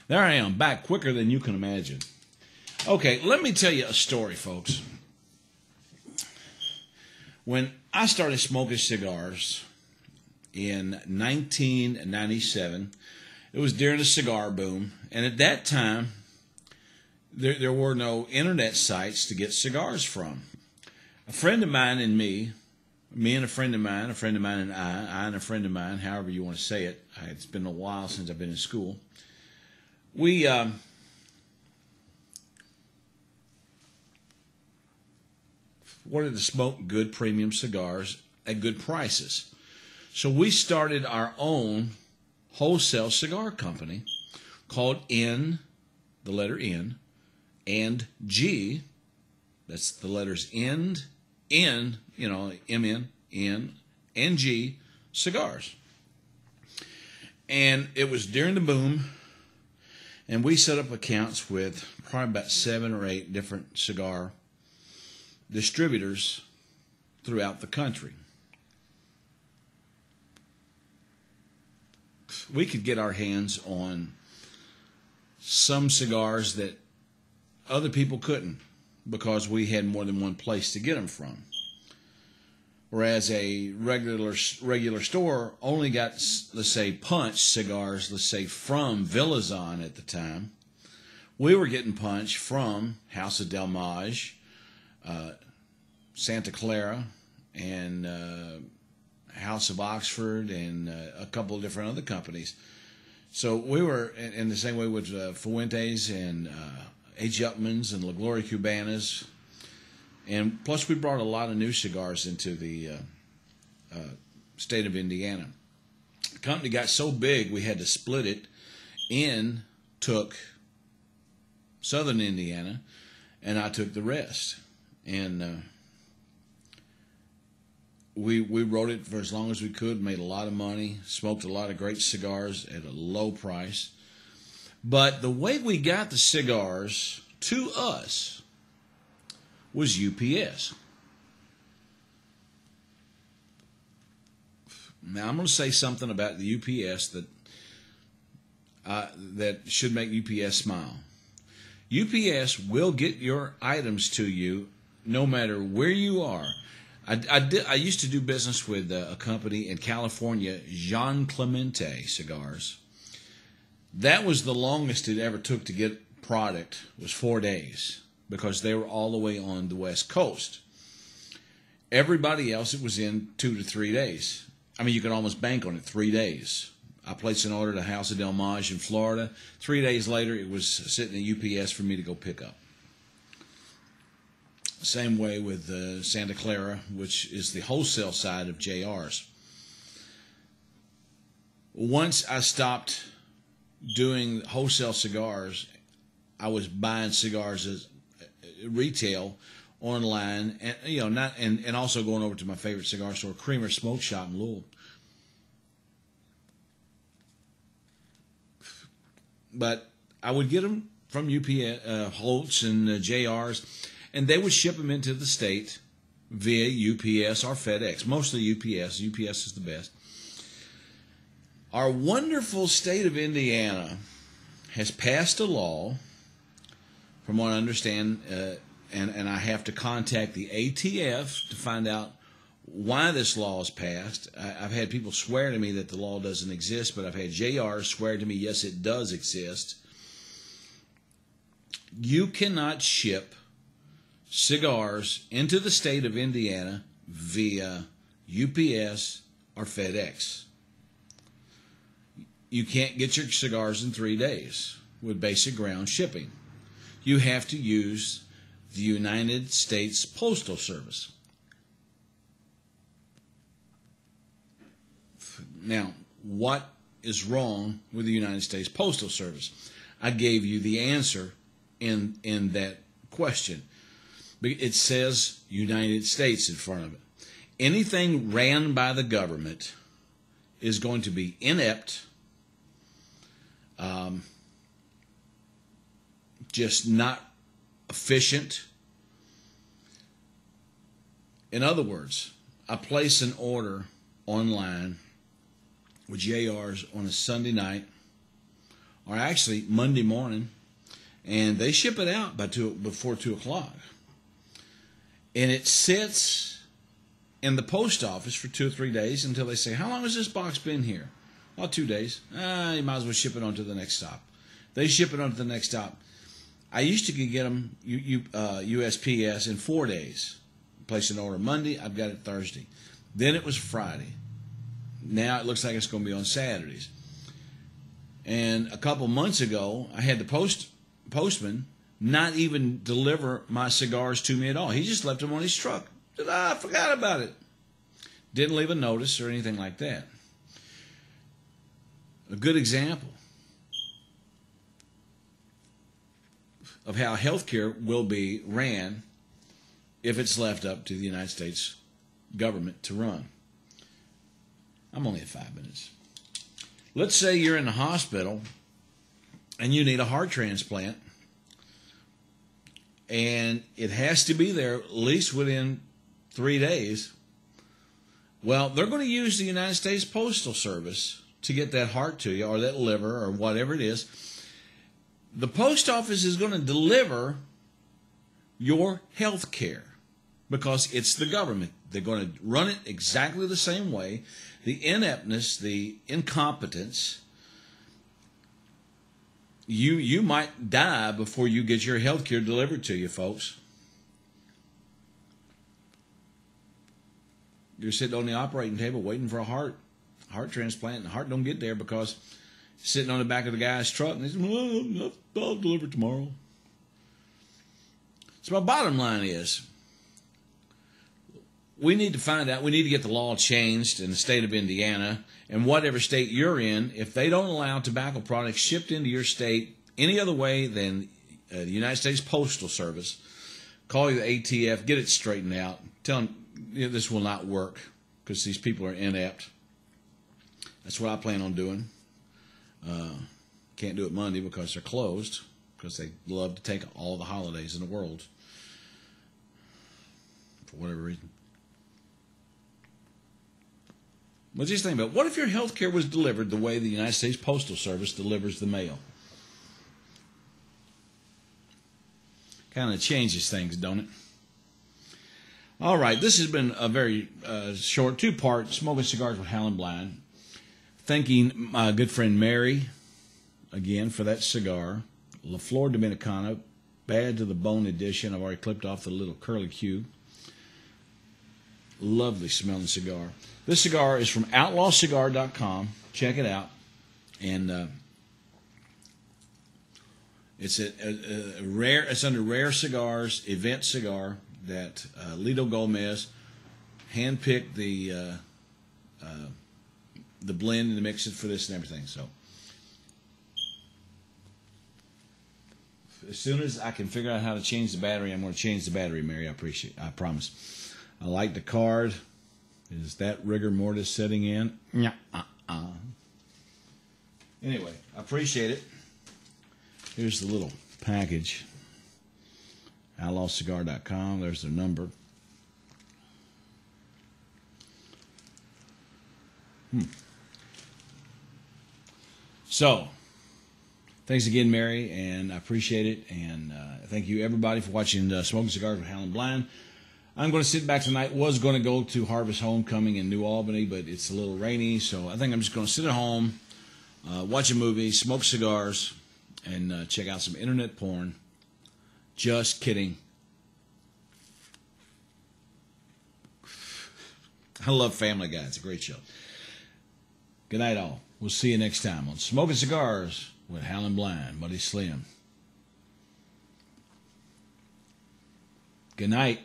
There I am, back quicker than you can imagine. Okay, let me tell you a story, folks. When I started smoking cigars in 1997, it was during the cigar boom, and at that time, there were no internet sites to get cigars from. A friend of mine and me and a friend of mine and I and a friend of mine, however you want to say it. It's been a while since I've been in school. We wanted to smoke good premium cigars at good prices. So we started our own wholesale cigar company called N, the letter N, and G, that's the letters N, MN, N, and G Cigars. And it was during the boom, and we set up accounts with probably about 7 or 8 different cigar distributors throughout the country. We could get our hands on some cigars that other people couldn't because we had more than one place to get them from. Whereas a regular store only got, let's say, Punch cigars, let's say, from Villazon at the time. We were getting Punch from House of Del Mage, Santa Clara, and House of Oxford, and a couple of different other companies. So we were in the same way with Fuentes and H. Upman's and La Gloria Cubanas. And plus we brought a lot of new cigars into the state of Indiana. The company got so big we had to split it. N took southern Indiana, and I took the rest. And we wrote it for as long as we could, made a lot of money, smoked a lot of great cigars at a low price. But the way we got the cigars to us was UPS. Now I'm going to say something about the UPS that should make UPS smile. UPS will get your items to you no matter where you are. I used to do business with a company in California, Jean Clemente Cigars. That was the longest it ever took to get product, was 4 days, because they were all the way on the West Coast. Everybody else, it was in 2 to 3 days. I mean, you could almost bank on it, 3 days. I placed an order to House of Del Mage in Florida. 3 days later, it was sitting at UPS for me to go pick up. Same way with Santa Clara, which is the wholesale side of JR's. Once I stopped doing wholesale cigars, I was buying cigars as retail online, and and also going over to my favorite cigar store, Creamer Smoke Shop in Louisville. But I would get them from UPS, Holtz and JR's, and they would ship them into the state via UPS or FedEx. Mostly UPS. UPS is the best. Our wonderful state of Indiana has passed a law, from what I understand, and I have to contact the ATF to find out why this law is passed. I've had people swear to me that the law doesn't exist, but I've had JR swear to me, yes, it does exist. You cannot ship cigars into the state of Indiana via UPS or FedEx. You can't get your cigars in 3 days with basic ground shipping. You have to use the United States Postal Service. Now, what is wrong with the United States Postal Service? I gave you the answer in that question. It says United States in front of it. Anything ran by the government is going to be inept, just not efficient. In other words, I place an order online with JR's on a Sunday night or actually Monday morning, and they ship it out before 2 o'clock. And it sits in the post office for 2 or 3 days until they say, how long has this box been here? Well, 2 days. You might as well ship it on to the next stop. They ship it on to the next stop. I used to get them USPS in 4 days. Place an order Monday, I've got it Thursday. Then it was Friday. Now it looks like it's going to be on Saturdays. And a couple months ago, I had the postman not even deliver my cigars to me at all. He just left them on his truck. Said, I forgot about it. Didn't leave a notice or anything like that. A good example of how healthcare will be ran if it's left up to the United States government to run. I'm only at 5 minutes. Let's say you're in the hospital and you need a heart transplant, and it has to be there at least within 3 days. Well, they're going to use the United States Postal Service to get that heart to you, or that liver, or whatever it is. The post office is going to deliver your health care because it's the government. They're going to run it exactly the same way. The ineptness, the incompetence, you might die before you get your health care delivered to you, folks. You're sitting on the operating table waiting for a heart transplant, and the heart don't get there because it's sitting on the back of the guy's truck, and he says, well, I'll deliver tomorrow. So my bottom line is, we need to find out, we need to get the law changed in the state of Indiana, and whatever state you're in, if they don't allow tobacco products shipped into your state any other way than the United States Postal Service, call the ATF, get it straightened out, tell them this will not work because these people are inept. That's what I plan on doing. Can't do it Monday because they're closed, because they love to take all the holidays in the world for whatever reason. But just think about it. What if your health care was delivered the way the United States Postal Service delivers the mail? Kind of changes things, don't it? All right, this has been a very short 2-part Smoking Cigars with Howlinblind. Thanking my good friend Mary, again, for that cigar. La Flor Dominicana, Bad to the Bone edition. I've already clipped off the little curly Q. Lovely smelling cigar. This cigar is from outlawcigar.com. Check it out. And it's it's under Rare Cigars, event cigar, that Lito Gomez handpicked the blend and the mix it for this and everything. So as soon as I can figure out how to change the battery, I'm going to change the battery, Mary. I promise. I like the card. Is that rigor mortis setting in? Yeah. Anyway, I appreciate it. Here's the little package. outlawcigar.com. There's their number. So, thanks again, Mary, and I appreciate it. And thank you, everybody, for watching Smoking Cigars with Howlinblind. I'm going to sit back tonight. Was going to go to Harvest Homecoming in New Albany, but it's a little rainy, so I think I'm just going to sit at home, watch a movie, smoke cigars, and check out some internet porn. Just kidding. I love Family Guy. It's a great show. Good night, all. We'll see you next time on Smoking Cigars with Howlinblind, Buddy Slim. Good night.